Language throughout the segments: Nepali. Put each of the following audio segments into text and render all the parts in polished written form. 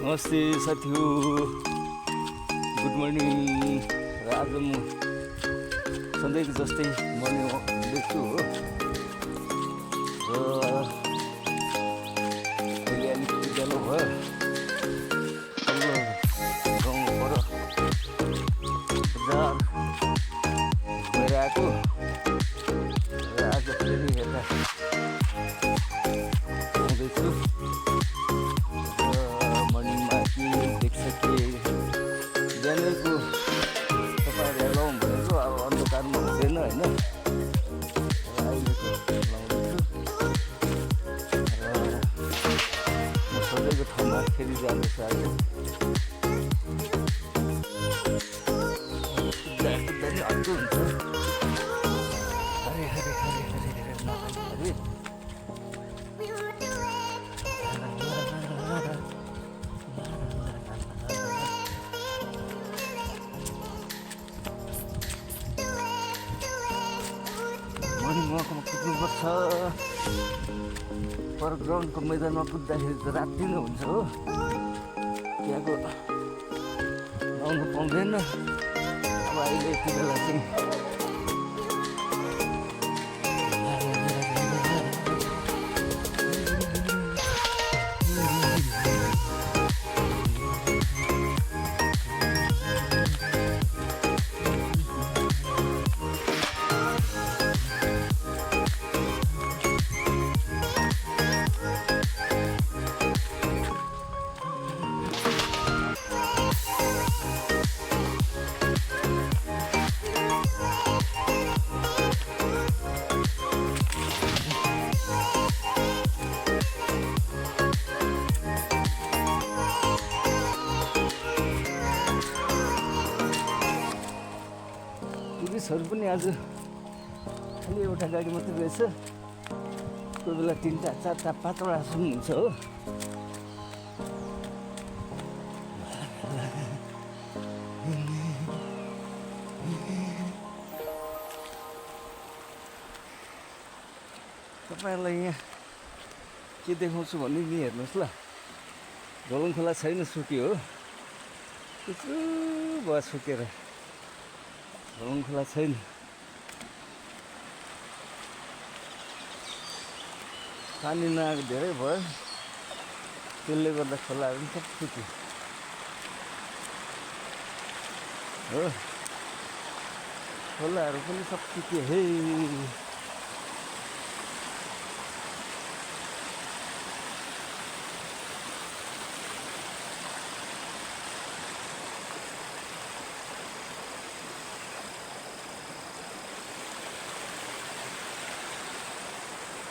नमस्ते साथीहरू, गुड मर्निङ। र आज म सधैँको जस्तै मर्निङ वक हुँदैछु हो। र अहिले अलिक उज्यालो भयो, तल्लो गाउँबाट बजार गएर आएको। र आज फेरि यता आउँदैछु। बिहानको तपाईँहरूले लाउनु भनेको अब अन्धकारमा हुँदैन होइन। अहिलेको लाउँदैछु र म सधैँको ठाउँमा फेरि जाँदैछु। आज कुद्दा नि हल्को हुन्छ। हरे हरे हरे हरे हरे हरे मर्निङ वकमा कुद्नुपर्छ। पर ग्राउन्डको मैदानमा कुद्दाखेरि त राति नै हुन्छ हो। त्यहाँको लाउनु पाउँदैन। अब अहिले यति बेला चाहिँ पुलिसहरू पनि आज खालि एउटा गाडी मात्रै रहेछ। कोही बेला 3टा 4टा 5वटा सुन्नुहुन्छ हो। तपाईँहरूलाई यहाँ के देखाउँछु भने नि हेर्नुहोस् ल। झोलुङ खोला छैन, सुक्यो हो। त्यत्रो भयो सुकेर। झोलुङ खोला छैन। पानी नआएको धेरै भयो, त्यसले गर्दा खोलाहरू पनि सब सुक्यो हो। खोलाहरू पनि सब सुक्यो हे।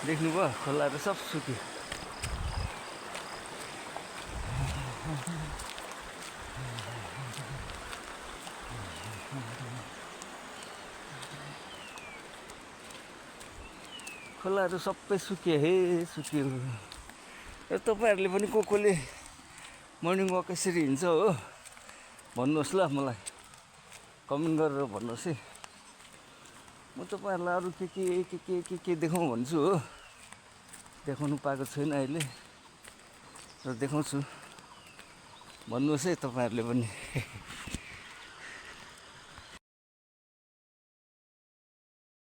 देख्नुभयो, खोलाहरू सब सुक्यो। खोलाहरू सबै सुक्यो हे, सुक्यो। र तपाईँहरूले पनि कसले मर्निङ वक यसरी हिँड्छ हो भन्नुहोस् ल। मलाई कमेन्ट गरेर भन्नुहोस् है। म तपाईँहरूलाई अरू के देखाउँ भन्छु हो। देखाउनु पाएको छैन अहिले, र देखाउँछु। भन्नुहोस् है तपाईँहरूले पनि।